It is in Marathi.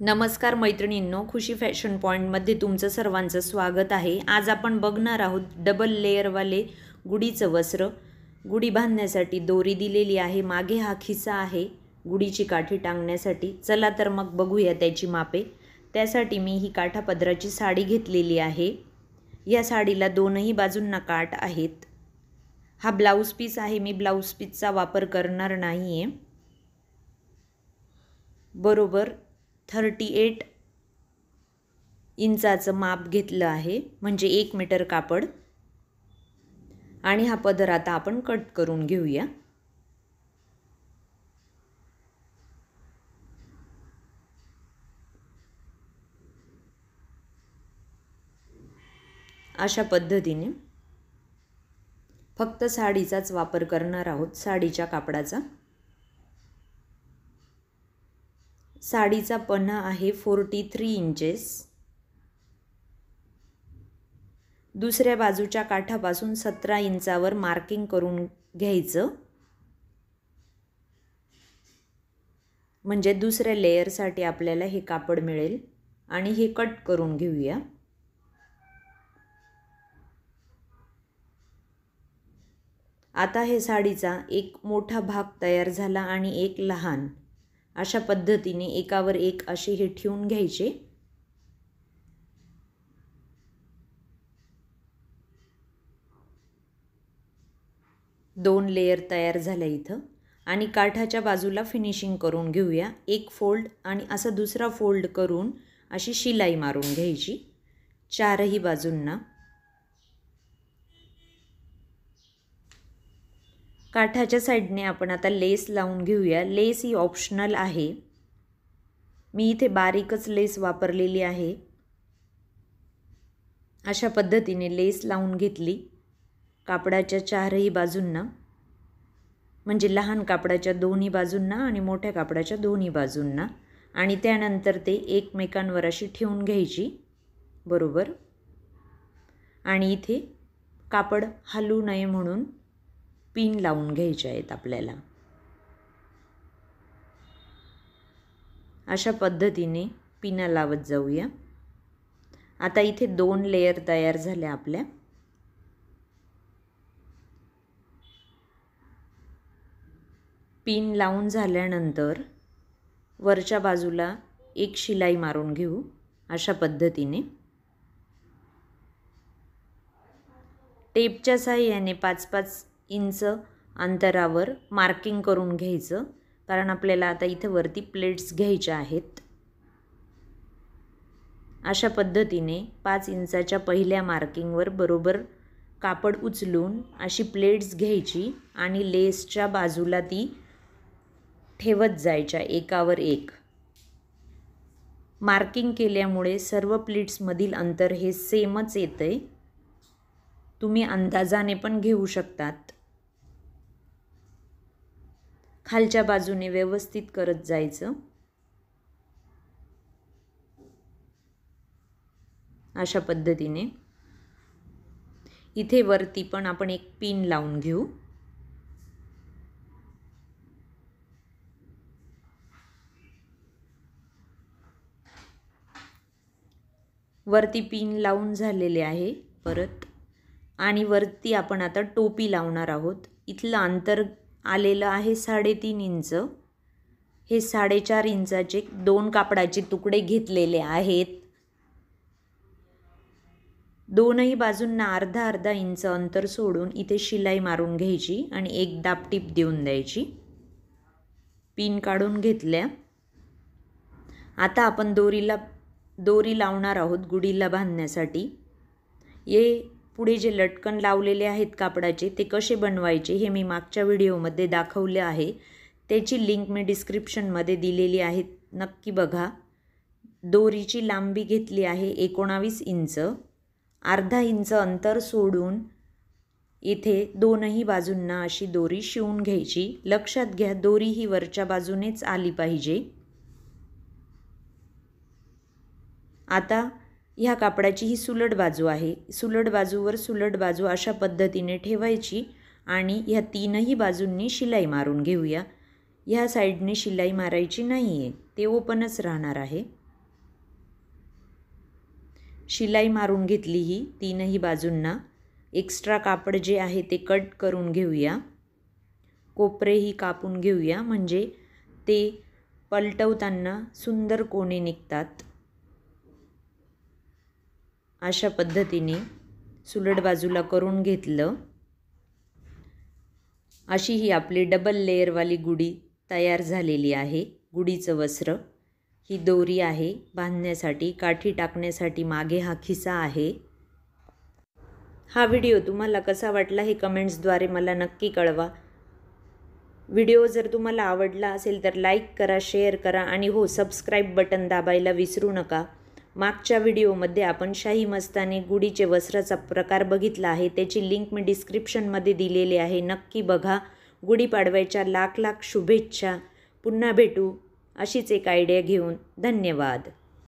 नमस्कार मैत्रिणींनो, खुशी फॅशन पॉईंटमध्ये तुमचं सर्वांचं स्वागत आहे। आज आपण बघणार आहोत डबल लेअरवाले गुढीचं वस्त्र। गुढी बांधण्यासाठी दोरी दिलेली आहे, मागे हा खिसा आहे गुढीची काठी टांगण्यासाठी। चला तर मग बघूया त्याची मापे। त्यासाठी मी ही काठापदराची साडी घेतलेली आहे। या साडीला दोनही बाजूंना काठ आहेत। हा ब्लाऊज पीस आहे, मी ब्लाऊज पीसचा वापर करणार नाही आहे। बरोबर 38 इंचाचं माप घेतलं आहे, म्हणजे 1 मीटर कापड। आणि हा पदर आता आपण कट करून घेऊया। अशा पद्धतीने फक्त साडीचाच वापर करणार आहोत, साडीच्या कापडाचा। साडीचा पन्हा आहे 43 इंचेस। दुसऱ्या बाजूच्या काठापासून 17 इंचावर मार्किंग करून घ्यायचं, म्हणजे दुसऱ्या लेयरसाठी आपल्याला हे कापड मिळेल। आणि हे कट करून घेऊया। आता हे साडीचा एक मोठा भाग तयार झाला आणि एक लहान, अशा पद्धतीने एकावर एक असे हे ठेवून घ्यायचे। दोन लेयर तयार झाले इथं। आणि काठाच्या बाजूला फिनिशिंग करून घेऊया। एक फोल्ड आणि असा दुसरा फोल्ड करून अशी शिलाई मारून घ्यायची चारही बाजूंना। काठाच्या साईडने आपण आता लेस लावून घेऊया। लेस ही ऑप्शनल आहे, मी इथे बारीकच लेस वापरलेली आहे। अशा पद्धतीने लेस लावून घेतली कापडाच्या चारही बाजूंना, म्हणजे लहान कापडाच्या दोन्ही बाजूंना आणि मोठ्या कापडाच्या दोन्ही बाजूंना। आणि त्यानंतर ते एकमेकांवर अशी ठेवून घ्यायची बरोबर। आणि इथे कापड हलू नये म्हणून पिन लावून घ्यायचे आहेत आपल्याला। अशा पद्धतीने पिना लावत जाऊया। आता इथे दोन लेयर तयार झाल्या आपल्या। पिन लावून झाल्यानंतर वरच्या बाजूला एक शिलाई मारून घेऊ अशा पद्धतीने। टेपच्या साहाय्याने 5-5 इंच अंतरावर मार्किंग करून घ्यायचं, कारण आपल्याला आता इथे वरती प्लेट्स घ्यायच्या आहेत। अशा पद्धतीने 5 इंचाच्या पहिल्या मार्किंगवर बरोबर कापड उचलून अशी प्लेट्स घ्यायची आणि लेसच्या बाजूला ती ठेवत जायच्या एकावर एक। मार्किंग केल्यामुळे सर्व प्लेट्समधील अंतर हे सेमच येतंय, तुम्ही अंदाजाने पण घेऊ शकतात। खालच्या बाजूने व्यवस्थित करत जायचं अशा पद्धतीने। इथे वरती पण आपण एक पिन लावून घेऊ। वरती पिन लावून झालेले आहे परत। आणि वरती आपण आता टोपी लावणार आहोत। इथलं अंतर आलेलं आहे 3.5 इंच। हे 4.5 इंचाचे 2 कापडाचे तुकडे घेतलेले आहेत। दोनही बाजूंना अर्धा इंच अंतर सोडून इथे शिलाई मारून घ्यायची आणि एक दाबटीप देऊन द्यायची। पिन काढून घेतल्या। आता आपण दोरी लावणार आहोत गुढीला बांधण्यासाठी। हे पुढे जे लटकन लावलेले आहेत कापडाचे ते कसे बनवायचे हे मी मागच्या व्हिडिओमध्ये दाखवले आहे, त्याची लिंक मी डिस्क्रिप्शनमध्ये दिलेली आहे, नक्की बघा। दोरीची लांबी घेतली आहे 19 इंच। अर्धा इंच अंतर सोडून इथे दोनही बाजूंना अशी दोरी शिवून घ्यायची। लक्षात घ्या, दोरी ही वरच्या बाजूनेच आली पाहिजे। आता ह्या कापडाची ही सुलट बाजू आहे, सुलट बाजूवर सुलट बाजू अशा पद्धतीने ठेवायची आणि ह्या तीनही बाजूंनी शिलाई मारून घेऊया। ह्या साईडने शिलाई मारायची नाही आहे, ते ओपनच राहणार आहे। शिलाई मारून घेतली ही तीनही बाजूंना. एक्स्ट्रा कापड जे आहे ते कट करून घेऊया. कोपरेही कापून घेऊया म्हणजे ते पलटवताना सुंदर कोणे निघतात. अशा पद्धतीने सुलट बाजूला करून घेतलं. अशी ही आपली डबल लेअरवाली गुढी तयार झालेली आहे. गुढीचं वस्त्र, ही दोरी आहे बांधण्यासाठी, काठी टाकण्यासाठी मागे हा खिसा आहे. हा व्हिडिओ तुम्हाला कसा वाटला हे कमेंट्सद्वारे मला नक्की कळवा. व्हिडिओ जर तुम्हाला आवडला असेल तर लाईक करा, शेअर करा आणि हो सबस्क्राईब बटन दाबायला विसरू नका. मागच्या व्हिडिओमध्ये आपण शाही मस्तानी गुढीचे वस्त्राचा प्रकार बघितला आहे. त्याची लिंक मी डिस्क्रिप्शनमध्ये दिलेली आहे. नक्की बघा. गुढीपाडव्याच्या लाख लाख शुभेच्छा. पुन्हा भेटू अशीच एक आयडिया घेऊन. धन्यवाद.